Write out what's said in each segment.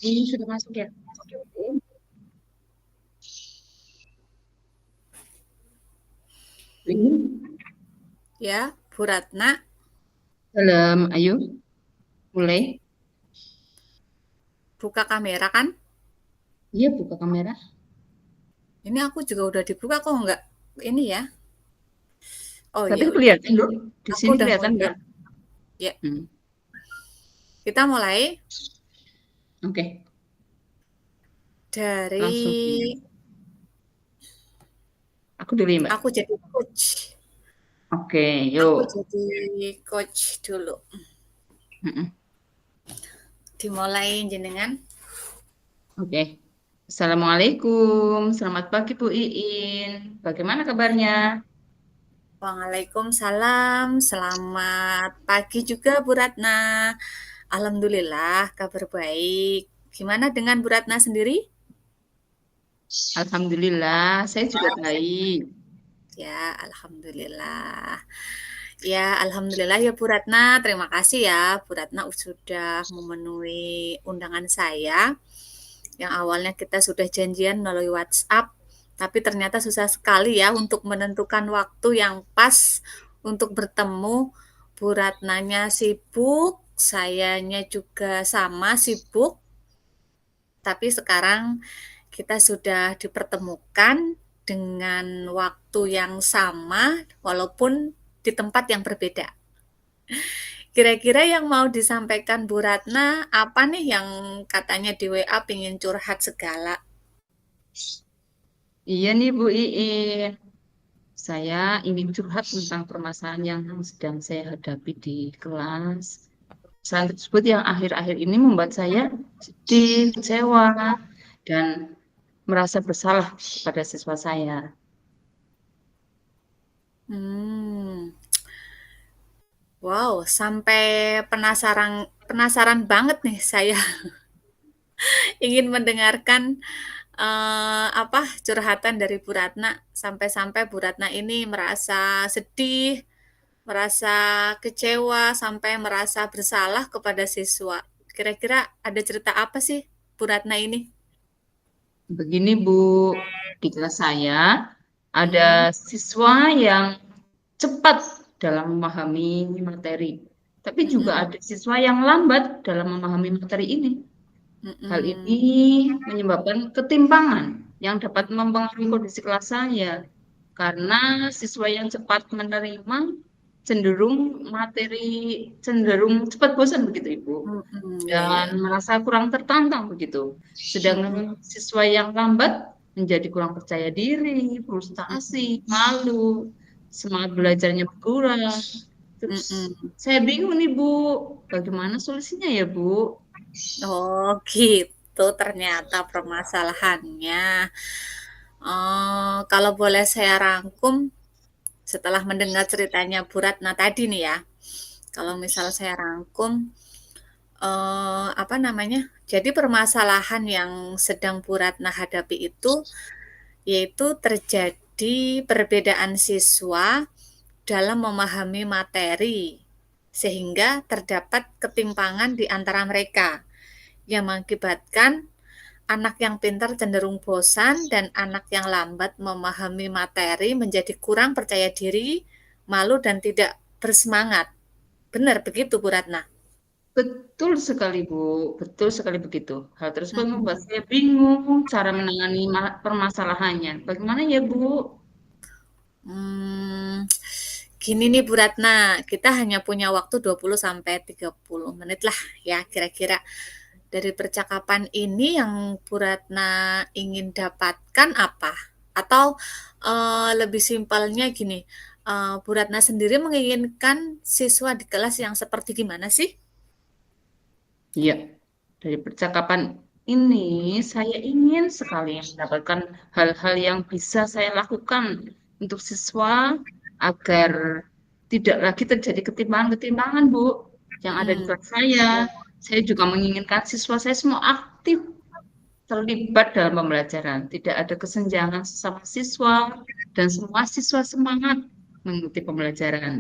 Ini sudah masuk ya? Oke, oke. Ini Ya, Bu Ratna, ayo, mulai. buka kamera kan? Iya, buka kamera. Ini aku juga udah dibuka kok nggak ini ya. Oh Tapi ya udah, kelihatan loh. Di aku sini udah kelihatan mulai. nggak? Ya, Hmm, kita mulai Oke, dari langsung. Aku dulu ya, Mbak. aku jadi coach. Oke, Aku yuk. jadi coach dulu. Mm-mm. Dimulai jenengan. Oke. Assalamualaikum. Selamat pagi, Bu Iin. Bagaimana kabarnya? Waalaikumsalam. Selamat pagi juga Bu Ratna. Alhamdulillah kabar baik. Gimana dengan Bu Ratna sendiri? Alhamdulillah, saya juga baik. Ya, alhamdulillah. Ya, alhamdulillah ya Bu Ratna. Terima kasih ya Bu Ratna sudah memenuhi undangan saya. Yang awalnya kita sudah janjian melalui WhatsApp, tapi ternyata susah sekali ya untuk menentukan waktu yang pas untuk bertemu. Bu Ratnanya sibuk, sayanya juga sama sibuk, tapi sekarang kita sudah dipertemukan dengan waktu yang sama walaupun di tempat yang berbeda. Kira-kira yang mau disampaikan Bu Ratna apa nih yang katanya di WA pingin curhat segala? Iya nih, Bu Iin. Saya ingin curhat tentang permasalahan yang sedang saya hadapi di kelas. Permasalahan tersebut yang akhir-akhir ini membuat saya sedih, kecewa, dan merasa bersalah pada siswa saya. Hmm, wow, sampai penasaran penasaran banget nih saya ingin mendengarkan apa curhatan dari Bu Ratna sampai-sampai Bu Ratna ini merasa sedih, merasa kecewa, sampai merasa bersalah kepada siswa. Kira-kira ada cerita apa sih Bu Ratna ini? Begini, Bu, di kelas saya ada Mm-mm, siswa yang cepat dalam memahami materi, tapi juga mm-mm, ada siswa yang lambat dalam memahami materi ini. Hal ini mm-mm, menyebabkan ketimpangan yang dapat mempengaruhi kondisi kelas saya, karena siswa yang cepat menerima cenderung materi cenderung cepat bosan begitu, Ibu, mm-mm, ya dan ya. merasa kurang tertantang begitu. Mm-mm, Sedangkan siswa yang lambat menjadi kurang percaya diri, frustasi, malu, semangat belajarnya berkurang. Terus mm-mm. saya bingung nih, Bu, bagaimana solusinya ya, Bu? Oh gitu ternyata permasalahannya. Kalau boleh saya rangkum setelah mendengar ceritanya Bu Ratna tadi nih ya. Kalau misal saya rangkum, apa namanya, jadi permasalahan yang sedang Bu Ratna hadapi itu, yaitu terjadi perbedaan siswa dalam memahami materi, sehingga terdapat ketimpangan di antara mereka, yang mengakibatkan anak yang pintar cenderung bosan dan anak yang lambat memahami materi menjadi kurang percaya diri, malu, dan tidak bersemangat. Benar begitu, Bu Ratna? Betul sekali, Bu. Betul sekali begitu. Hal tersebut membuat Mhm. saya bingung cara menangani permasalahannya. Bagaimana ya, Bu? Hmm, gini nih Bu Ratna, kita hanya punya waktu 20 sampai 30 menit lah ya kira-kira. Dari percakapan ini yang Bu Ratna ingin dapatkan apa? Atau lebih simpelnya gini, Bu Ratna sendiri menginginkan siswa di kelas yang seperti gimana sih? Iya, dari percakapan ini saya ingin sekali mendapatkan hal-hal yang bisa saya lakukan untuk siswa agar tidak lagi terjadi ketimpangan-ketimpangan, Bu, yang ada di Mhm. kelas saya. Saya juga menginginkan siswa saya semua aktif terlibat dalam pembelajaran. Tidak ada kesenjangan sesama siswa dan semua siswa semangat mengikuti pembelajaran.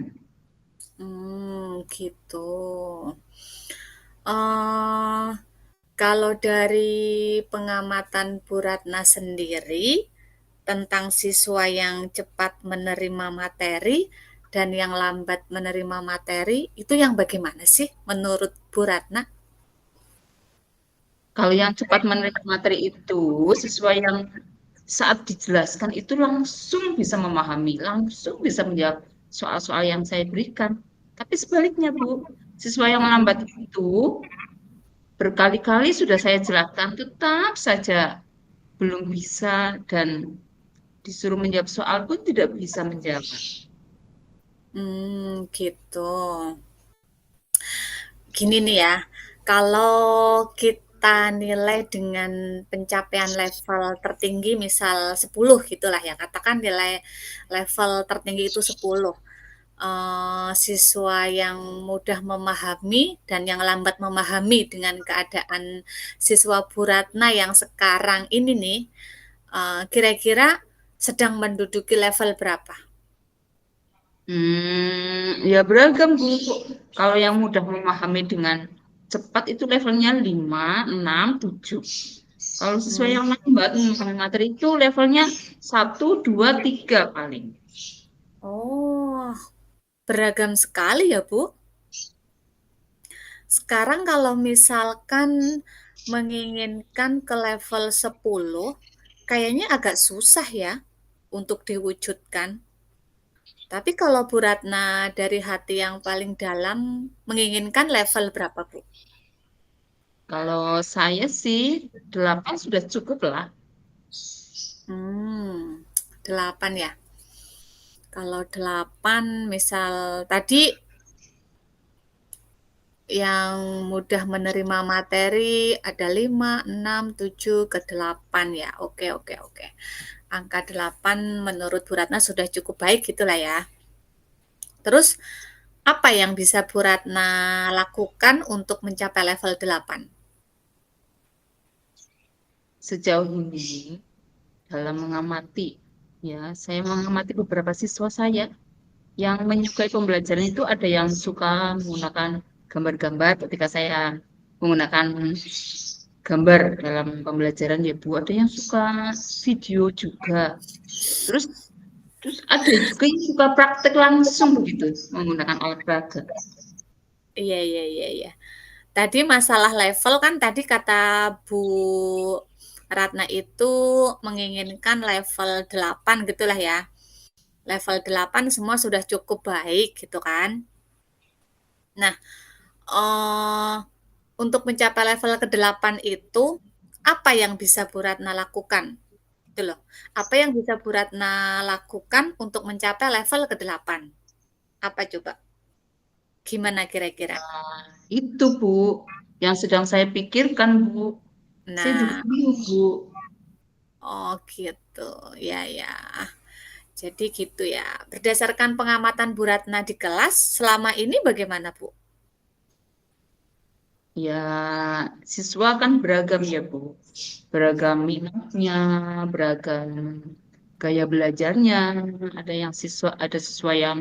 Gitu. Eee Kalau dari pengamatan Bu Ratna sendiri tentang siswa yang cepat menerima materi dan yang lambat menerima materi, itu yang bagaimana sih menurut Bu Ratna? Kalau yang cepat menerima materi itu siswa yang saat dijelaskan itu langsung bisa memahami, langsung bisa menjawab soal-soal yang saya berikan. Tapi sebaliknya, Bu, siswa yang lambat itu berkali-kali sudah saya jelaskan, tetap saja belum bisa dan disuruh menjawab soal pun tidak bisa menjawab. Gitu. Gini nih ya, kalau kita nilai dengan pencapaian level tertinggi misal 10 gitulah ya, katakan nilai level tertinggi itu 10, siswa yang mudah memahami dan yang lambat memahami dengan keadaan siswa Bu Ratna yang sekarang ini nih, kira-kira sedang menduduki level berapa? Ya beragam, Bu. Kalau yang mudah memahami dengan cepat itu levelnya 5, 6, 7. Kalau siswa Mmm, yang lambat memahami materi itu levelnya 1, 2, 3 paling. oh, beragam sekali ya, Bu. Sekarang kalau misalkan menginginkan ke level 10, kayaknya agak susah ya untuk diwujudkan. Tapi kalau Bu Ratna dari hati yang paling dalam menginginkan level berapa, Bu? Kalau saya sih 8 sudah cukup lah. Hmm, 8 ya. Kalau 8 misal tadi yang mudah menerima materi ada 5, 6, 7, ke 8 ya. Oke, oke, oke. Angka 8 menurut Bu Ratna sudah cukup baik gitulah ya. Terus apa yang bisa Bu Ratna lakukan untuk mencapai level 8? Sejauh ini dalam mengamati, ya saya mengamati beberapa siswa saya yang menyukai pembelajaran itu ada yang suka menggunakan gambar-gambar ketika saya menggunakan gambar dalam pembelajaran ya Bu. Ada yang suka video juga. Terus terus ada juga yang suka praktek langsung begitu menggunakan alat peraga. Iya, iya, iya, iya. Tadi masalah level kan tadi kata Bu Ratna itu menginginkan level 8 gitulah ya. Level 8 semua sudah cukup baik gitu kan. Nah, eee, untuk mencapai level ke-8 itu, apa yang bisa Bu Ratna lakukan? Gitu loh. Apa yang bisa Bu Ratna lakukan untuk mencapai level ke-8? Apa coba? Gimana kira-kira? Nah, itu Bu yang sedang saya pikirkan Bu. Saya juga Nah, bingung Bu. oh gitu, ya ya. Jadi gitu ya. Berdasarkan pengamatan Bu Ratna di kelas, selama ini bagaimana Bu? Ya, siswa kan beragam ya, Bu. Beragam minatnya, beragam gaya belajarnya. Ada siswa yang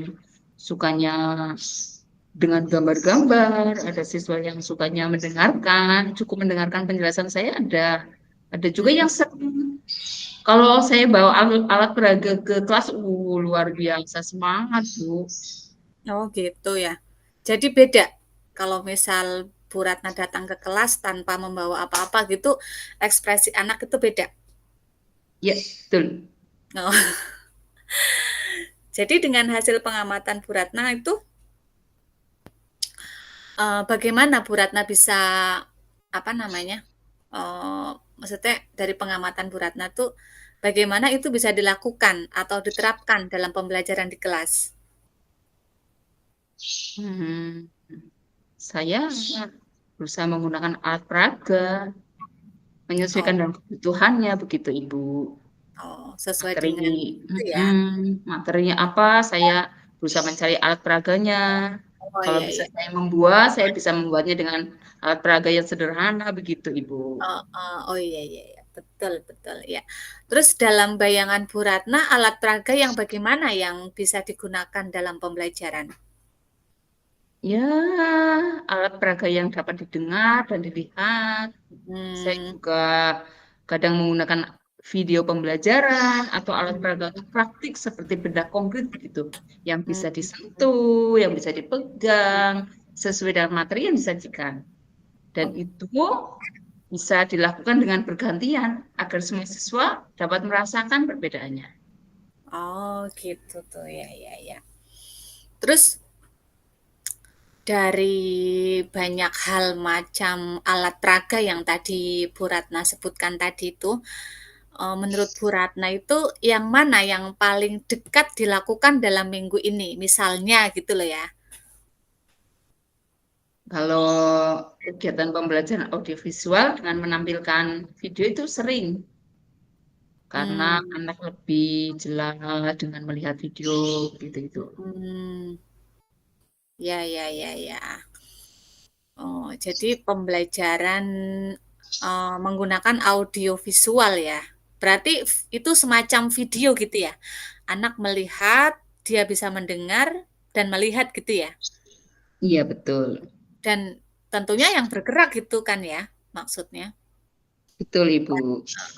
sukanya dengan gambar-gambar, ada siswa yang sukanya mendengarkan, cukup mendengarkan penjelasan saya ada. Ada juga Mhm. yang sering, kalau saya bawa alat peraga ke kelas, luar biasa semangat, Bu. Oh gitu ya. Jadi beda kalau misal Bu Ratna datang ke kelas tanpa membawa apa-apa gitu, ekspresi anak itu beda. Ya, betul. Oh, jadi dengan hasil pengamatan Bu Ratna itu, bagaimana Bu Ratna bisa, apa namanya, maksudnya dari pengamatan Bu Ratna tuh, bagaimana itu bisa dilakukan atau diterapkan dalam pembelajaran di kelas? Hmm. Saya berusaha menggunakan alat peraga, menyesuaikan Oh dengan kebutuhannya begitu Ibu. oh, sesuai Materi, dengan itu ya? materinya apa, saya berusaha mencari alat peraganya. Oh, Kalau iya, bisa iya. saya membuat, saya bisa membuatnya dengan alat peraga yang sederhana begitu Ibu. Heeh, oh, iya, iya, iya, betul, betul, ya. Terus dalam bayangan Bu Ratna, alat peraga yang bagaimana yang bisa digunakan dalam pembelajaran? Ya, alat peraga yang dapat didengar dan dilihat. Saya Hmm, juga kadang menggunakan video pembelajaran atau alat peraga praktik seperti benda konkret begitu, yang hmm, bisa disentuh, yang bisa dipegang, sesuai dengan materi yang disajikan. Dan oh, itu bisa dilakukan dengan bergantian agar semua siswa dapat merasakan perbedaannya. oh gitu tuh ya ya ya. Terus dari banyak hal macam alat peraga yang tadi Bu Ratna sebutkan tadi itu, menurut Bu Ratna itu yang mana yang paling dekat dilakukan dalam minggu ini? Misalnya gitu loh ya. Kalau kegiatan pembelajaran audiovisual dengan menampilkan video itu sering, karena Hmm, anak lebih jelas dengan melihat video gitu itu. mhm. Ya ya ya ya. Oh, jadi pembelajaran, menggunakan audio visual ya? Berarti itu semacam video gitu ya? Anak melihat, dia bisa mendengar dan melihat gitu ya? Iya betul, Dan tentunya yang bergerak gitu kan ya, maksudnya? betul Ibu.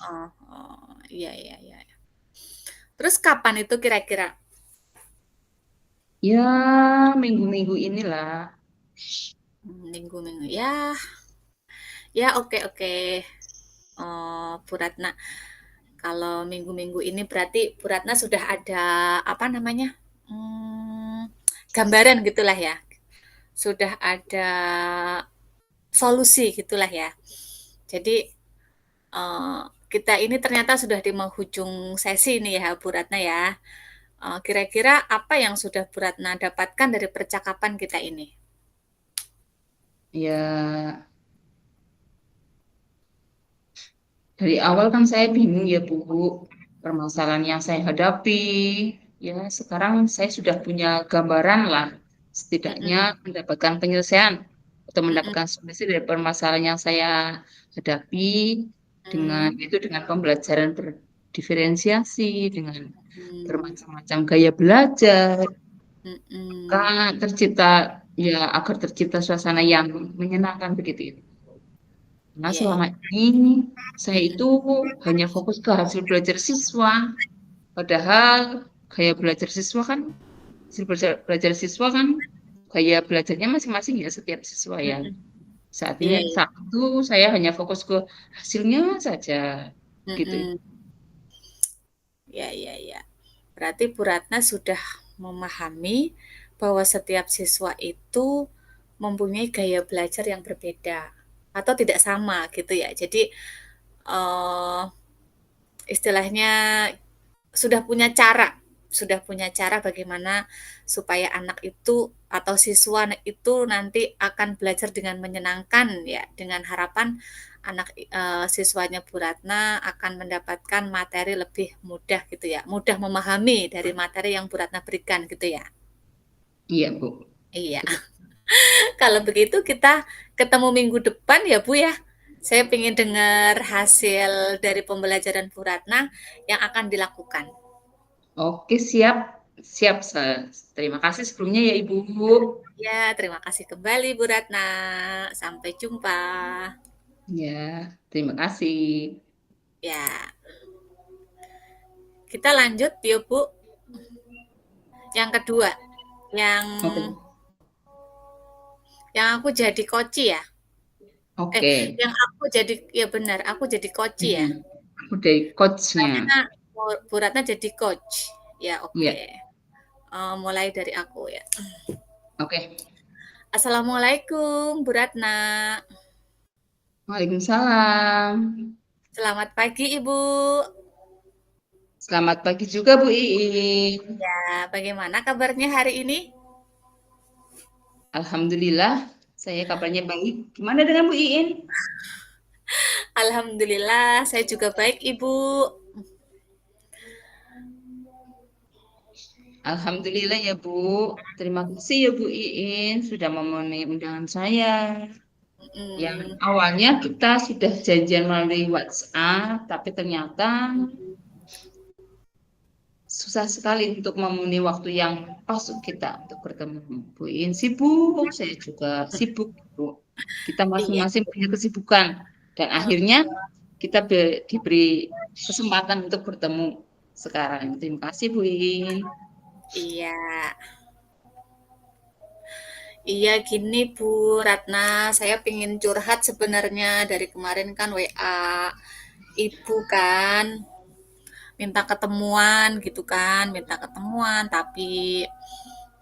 Oh oh, iya iya iya. Terus kapan itu kira-kira? Ya minggu-minggu inilah. Minggu-minggu ya, ya oke oke, Bu Ratna. Kalau minggu-minggu ini berarti Bu Ratna sudah ada apa namanya, gambaran gitulah ya, sudah ada solusi gitulah ya. Jadi kita ini ternyata sudah di penghujung sesi nih ya Bu Ratna ya. Kira-kira apa yang sudah Bu Ratna dapatkan dari percakapan kita ini? Ya dari awal kan saya bingung ya Bu, permasalahan yang saya hadapi. Ya sekarang saya sudah punya gambaran lah, setidaknya Mm-mm, mendapatkan penyelesaian atau mm-mm, mendapatkan solusi dari permasalahan yang saya hadapi dengan mm, itu dengan pembelajaran berdiferensiasi, dengan mm, bermacam-macam gaya belajar. mm-mm. Kan tercipta ya agar tercipta suasana yang menyenangkan begitu itu. Karena Iya, selama iya. ini saya itu Mm-mm, hanya fokus ke hasil belajar siswa. Padahal gaya belajar siswa kan, hasil belajar siswa kan gaya belajarnya masing-masing ya setiap siswa ya. mm-mm. Saat ini Iya, iya. satu saya hanya fokus ke hasilnya saja gitu. Mm-mm. Ya, ya, ya. Berarti Bu Ratna sudah memahami bahwa setiap siswa itu mempunyai gaya belajar yang berbeda atau tidak sama gitu ya. Jadi eh, istilahnya sudah punya cara bagaimana supaya anak itu atau siswa itu nanti akan belajar dengan menyenangkan ya, dengan harapan anak siswanya Bu Ratna akan mendapatkan materi lebih mudah gitu ya, mudah memahami dari materi yang Bu Ratna berikan gitu ya. Iya, Bu. Iya, Betul. kalau begitu kita ketemu minggu depan ya Bu ya. Saya ingin dengar hasil dari pembelajaran Bu Ratna yang akan dilakukan. Oke, siap. Siap, terima kasih sebelumnya ya, Ibu. Ya, terima kasih kembali Bu Ratna. Sampai jumpa. Ya, terima kasih. Ya, kita lanjut yuk Bu. Yang kedua, yang Oke. aku jadi koci ya. Eh, Oke. yang aku jadi ya benar, aku jadi koci ya. Mm-mm. Aku dari coachnya. Ratna, Bu Ratna jadi coach. Ya, Iya. oke. Mulai dari aku ya. Oke. Assalamualaikum Bu Ratna. Waalaikumsalam. Selamat pagi Ibu. Selamat pagi juga, Bu Iin. Ya, bagaimana kabarnya hari ini? Alhamdulillah, saya kabarnya baik. Gimana dengan Bu Iin? Alhamdulillah, saya juga baik Ibu. Alhamdulillah ya, Bu. Terima kasih ya, Bu Iin, sudah memenuhi undangan saya. Yang Mm, awalnya kita sudah janjian melalui WhatsApp, tapi ternyata susah sekali untuk memenuhi waktu yang pas untuk kita untuk bertemu. Bu In sibuk, saya juga sibuk, Bu. Kita Iya, masing-masing punya kesibukan dan akhirnya kita diberi kesempatan untuk bertemu sekarang. Terima kasih, Bu In. iya. Iya gini Bu Ratna, saya pingin curhat sebenarnya dari kemarin kan WA Ibu kan minta ketemuan gitu kan, minta ketemuan tapi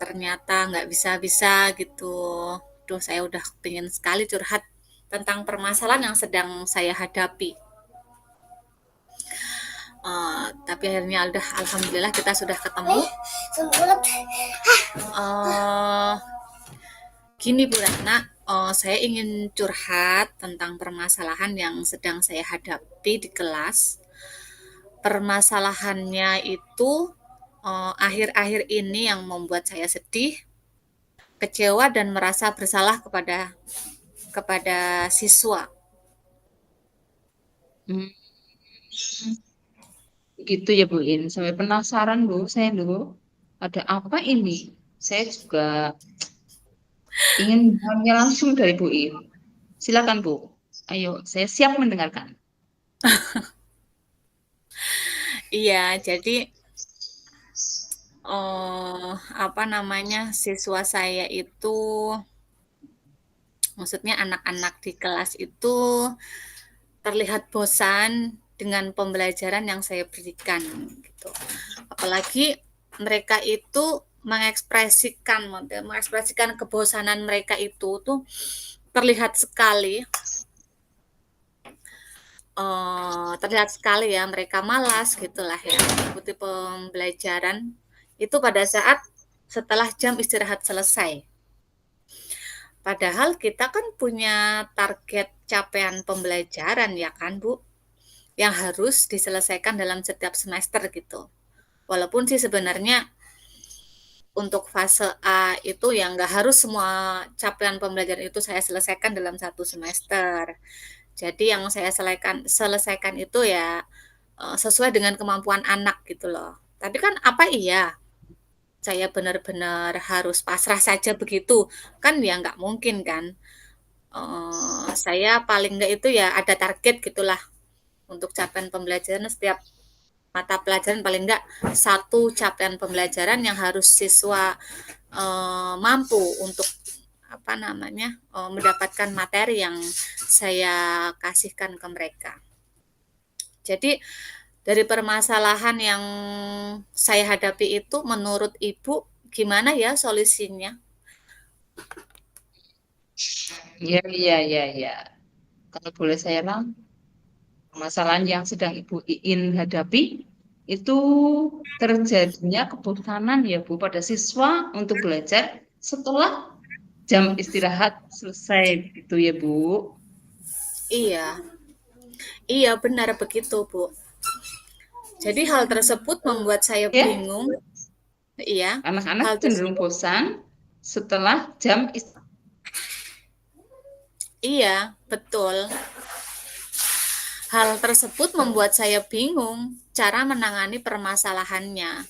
ternyata nggak bisa-bisa gitu. Duh, saya udah pingin sekali curhat tentang permasalahan yang sedang saya hadapi. Tapi akhirnya udah alhamdulillah kita sudah ketemu. Eh, Gini Bu Ratna, saya ingin curhat tentang permasalahan yang sedang saya hadapi di kelas. Permasalahannya itu akhir-akhir ini yang membuat saya sedih, kecewa dan merasa bersalah kepada kepada siswa. Hmm, gitu ya, Bu In. Sampai penasaran, Bu. Saya dulu, ada apa ini? Saya juga ingin mendengarnya langsung dari Bu In. Silakan, Bu. Ayo, saya siap mendengarkan. Iya, jadi apa namanya siswa saya itu, maksudnya anak-anak di kelas itu terlihat bosan dengan pembelajaran yang saya berikan gitu. Apalagi mereka itu mengekspresikan kebosanan mereka itu tuh terlihat sekali terlihat sekali ya mereka malas gitulah ya mengikuti pembelajaran itu pada saat setelah jam istirahat selesai. Padahal kita kan punya target capaian pembelajaran ya kan Bu, yang harus diselesaikan dalam setiap semester gitu. Walaupun sih sebenarnya untuk fase A itu ya nggak harus semua capaian pembelajaran itu saya selesaikan dalam satu semester. Jadi yang saya selesaikan itu ya sesuai dengan kemampuan anak gitu loh. Tapi kan apa iya saya benar-benar harus pasrah saja begitu? Kan ya nggak mungkin kan. Saya paling nggak itu ya ada target gitulah untuk capaian pembelajaran setiap mata pelajaran paling enggak satu capaian pembelajaran yang harus siswa mampu untuk apa namanya mendapatkan materi yang saya kasihkan ke mereka. Jadi dari permasalahan yang saya hadapi itu menurut Ibu gimana ya solusinya? Ya, ya, ya, ya. Kalau boleh saya rangkum, permasalahan yang sedang Ibu Iin hadapi itu terjadinya kebosanan ya Bu pada siswa untuk belajar setelah jam istirahat selesai gitu ya Bu. Iya, iya benar begitu Bu. Jadi hal tersebut membuat saya Ya, bingung. Iya, anak-anak hal cenderung tersebut. bosan setelah jam istirahat. Iya, betul. Hal tersebut membuat saya bingung cara menangani permasalahannya.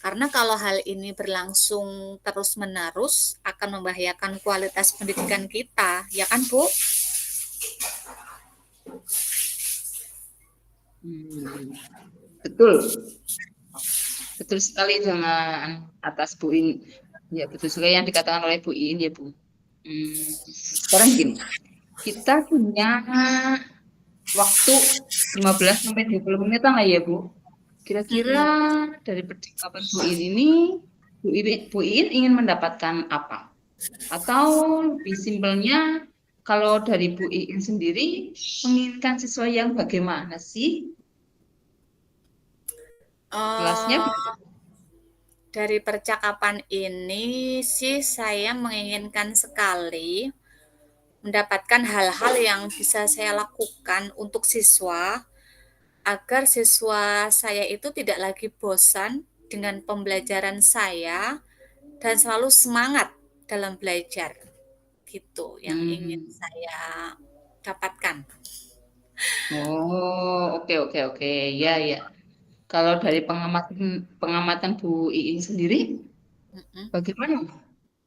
Karena kalau hal ini berlangsung terus-menerus akan membahayakan kualitas pendidikan kita, ya kan, Bu? Betul, betul sekali dengan atas Bu In. Ya, betul sekali yang dikatakan oleh Bu In ya Bu. Sekarang gini, kita punya waktu 15 sampai 20 menitan lah ya, Bu. Kira-kira Mm-mm. dari percakapan Bu In ini, Bu In ingin mendapatkan apa? Atau lebih simpelnya, kalau dari Bu In sendiri, menginginkan siswa yang bagaimana sih? Kelasnya Eh, dari percakapan ini sih saya menginginkan sekali mendapatkan hal-hal yang bisa saya lakukan untuk siswa agar siswa saya itu tidak lagi bosan dengan pembelajaran saya dan selalu semangat dalam belajar. Gitu yang ingin hmm. saya dapatkan. Oh, oke, oke, oke. Ya, ya. Kalau dari pengamatan pengamatan Bu Iin sendiri, Mm-mm. bagaimana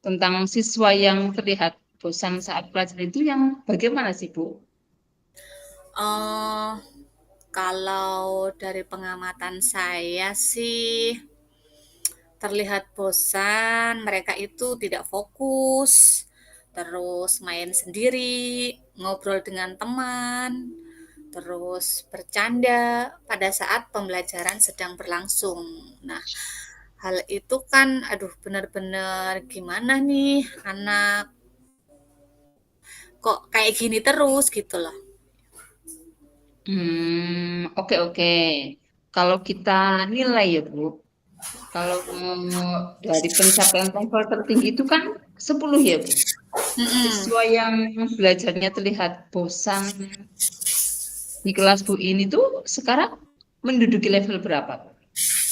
tentang siswa yang terlihat bosan saat belajar itu yang bagaimana sih Bu? Eh, Kalau dari pengamatan saya sih terlihat bosan, mereka itu tidak fokus, terus main sendiri, ngobrol dengan teman, terus bercanda pada saat pembelajaran sedang berlangsung. Nah, hal itu kan aduh benar-benar gimana nih anak kok kayak gini terus gitu loh. Oke oke. Kalau kita nilai ya Bu, kalau dari pencapaian level tertinggi itu kan 10 ya Bu. Mm-mm. Siswa yang belajarnya terlihat bosan di kelas Bu ini tuh sekarang menduduki level berapa?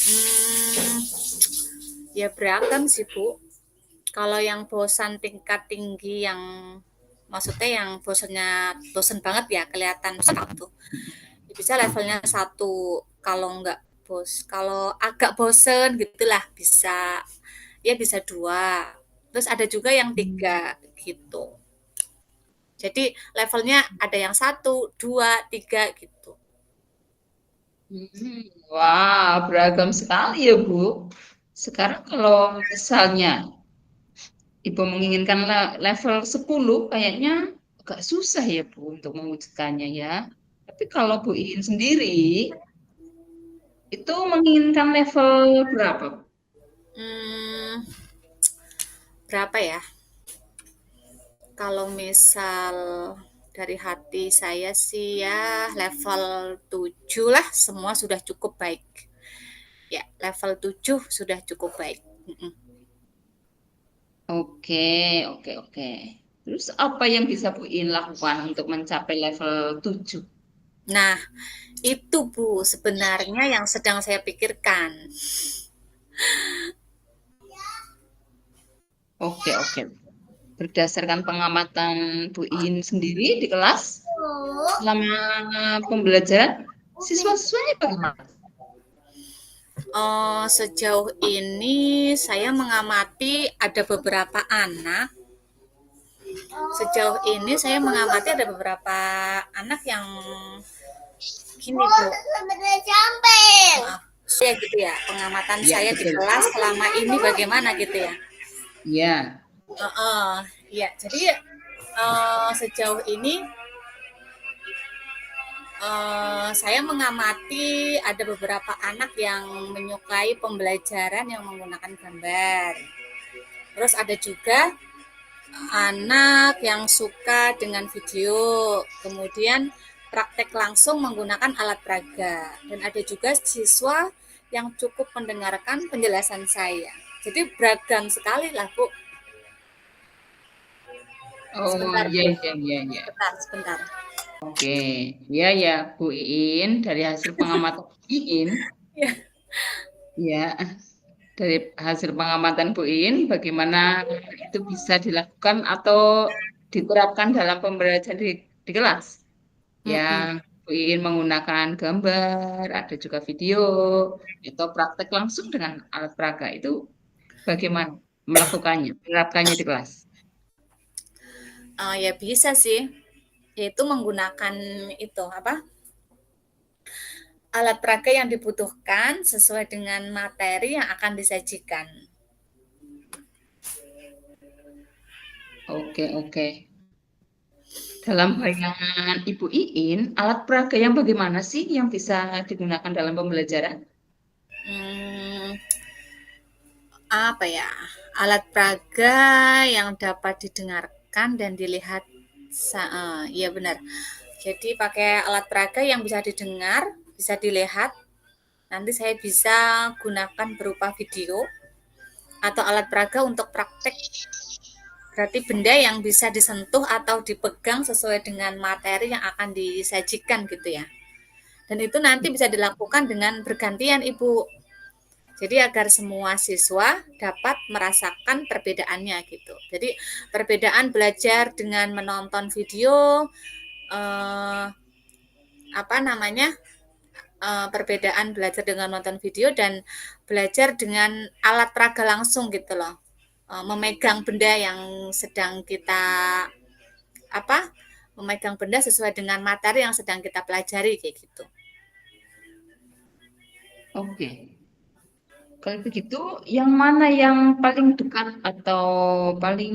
Hmm, ya beragam sih Bu. Kalau yang bosan tingkat tinggi yang maksudnya yang bosannya bosan banget ya kelihatan satu. Bisa levelnya satu. Kalau enggak kalau agak bosen gitulah bisa ya bisa dua. Terus ada juga yang tiga gitu. Jadi levelnya ada yang satu, dua, tiga gitu. Wah, beragam sekali ya Bu. Sekarang kalau misalnya Ibu menginginkan level 10, kayaknya agak susah ya Bu untuk mewujudkannya ya. Tapi kalau Bu Iin sendiri, itu menginginkan level berapa? Hmm, berapa ya? Kalau misal dari hati saya sih ya level 7 lah, semua sudah cukup baik. Ya, level 7 sudah cukup baik. Mm-mm. Oke, oke, oke. Terus apa yang bisa Bu Iin lakukan untuk mencapai level 7? Nah, itu Bu sebenarnya yang sedang saya pikirkan. Oke, oke. Berdasarkan pengamatan Bu Iin sendiri di kelas, selama pembelajaran, siswa-siswanya bagaimana? Sejauh ini saya mengamati ada beberapa anak. Sejauh ini saya mengamati ada beberapa anak yang gini Bu. Maaf, saya gitu ya, pengamatan Ya, saya di betul. kelas selama ini bagaimana gitu ya. Ya. Ya, jadi sejauh ini saya mengamati ada beberapa anak yang menyukai pembelajaran yang menggunakan gambar. Terus ada juga anak yang suka dengan video, kemudian praktek langsung menggunakan alat peraga. Dan ada juga siswa yang cukup mendengarkan penjelasan saya. Jadi beragam sekali lah, Bu. Oh, Sebentar, iya, Bu. iya, iya, iya. Sebentar. Oke, ya ya Bu Iin, dari hasil pengamatan Bu Iin, Ya. ya dari hasil pengamatan Bu Iin, bagaimana itu bisa dilakukan atau diterapkan dalam pembelajaran di kelas? Mm-mm. Yang Bu Iin menggunakan gambar, ada juga video, atau praktek langsung dengan alat peraga itu bagaimana melakukannya, menerapkannya di kelas? Ya bisa sih, yaitu menggunakan itu apa alat peraga yang dibutuhkan sesuai dengan materi yang akan disajikan. Oke, oke. Dalam bayangan Ibu Iin, alat peraga yang bagaimana sih yang bisa digunakan dalam pembelajaran? Hmm, apa ya? Alat peraga yang dapat didengarkan dan dilihat. Iya benar. Jadi pakai alat peraga yang bisa didengar, bisa dilihat. Nanti saya bisa gunakan berupa video atau alat peraga untuk praktek. Berarti benda yang bisa disentuh atau dipegang sesuai dengan materi yang akan disajikan gitu ya. Dan itu nanti bisa dilakukan dengan bergantian Ibu. Jadi agar semua siswa dapat merasakan perbedaannya gitu. Jadi perbedaan belajar dengan menonton video apa namanya perbedaan belajar dengan nonton video dan belajar dengan alat peraga langsung gitu loh. Memegang benda yang sedang kita apa? Memegang benda sesuai dengan materi yang sedang kita pelajari kayak gitu. Oke. Kalau begitu, yang mana yang paling dekat atau paling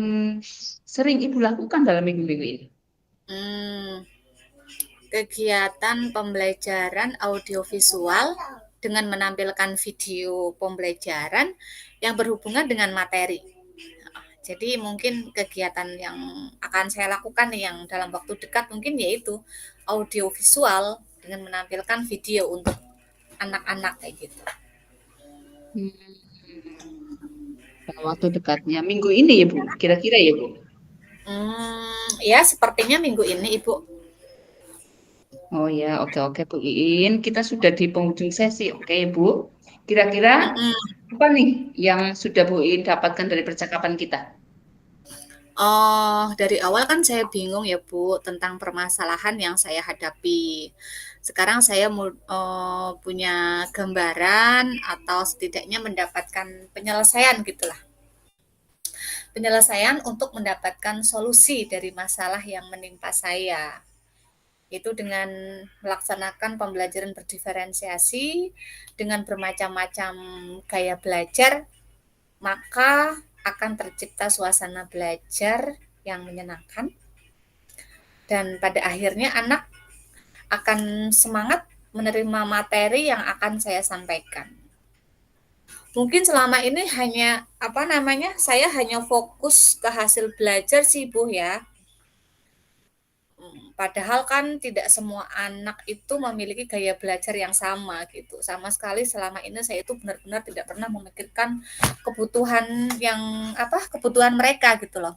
sering Ibu lakukan dalam minggu-minggu ini? Hmm, Kegiatan pembelajaran audiovisual dengan menampilkan video pembelajaran yang berhubungan dengan materi. Jadi mungkin kegiatan yang akan saya lakukan yang dalam waktu dekat mungkin yaitu audiovisual dengan menampilkan video untuk anak-anak kayak gitu. Hmm, Kalau waktu dekatnya minggu ini ya Bu, kira-kira ya Bu. Ya sepertinya minggu ini Ibu. Oh ya, oke oke Bu Iin, kita sudah di penghujung sesi, oke Bu. Kira-kira Mm-mm. apa nih yang sudah Bu Iin dapatkan dari percakapan kita? Oh, dari awal kan saya bingung ya Bu tentang permasalahan yang saya hadapi. Sekarang saya punya gambaran atau setidaknya mendapatkan penyelesaian gitulah. Penyelesaian untuk mendapatkan solusi dari masalah yang menimpa saya. Itu dengan melaksanakan pembelajaran berdiferensiasi dengan bermacam-macam gaya belajar, maka akan tercipta suasana belajar yang menyenangkan dan pada akhirnya anak akan semangat menerima materi yang akan saya sampaikan. Mungkin selama ini hanya saya hanya fokus ke hasil belajar sih Bu ya. Padahal kan tidak semua anak itu memiliki gaya belajar yang sama gitu. Sama sekali selama ini saya itu benar-benar tidak pernah memikirkan kebutuhan kebutuhan mereka gitu loh.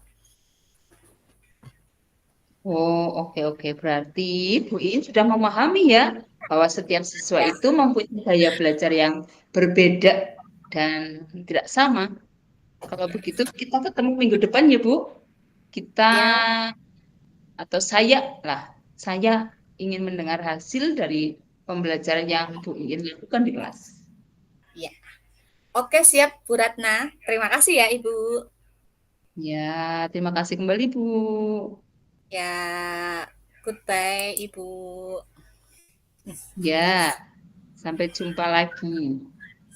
Oh, oke oke. Berarti Bu Iin sudah memahami ya bahwa setiap siswa Ya, itu mempunyai gaya belajar yang berbeda dan tidak sama. Kalau begitu kita ketemu minggu depan ya Bu. Kita ya, atau saya ingin mendengar hasil dari pembelajaran yang Bu Iin lakukan di kelas. ya. Oke, siap Bu Ratna. Terima kasih ya Ibu. Ya, terima kasih kembali Bu. Ya, goodbye Ibu. Ya, sampai jumpa lagi.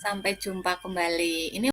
Sampai jumpa kembali. Ini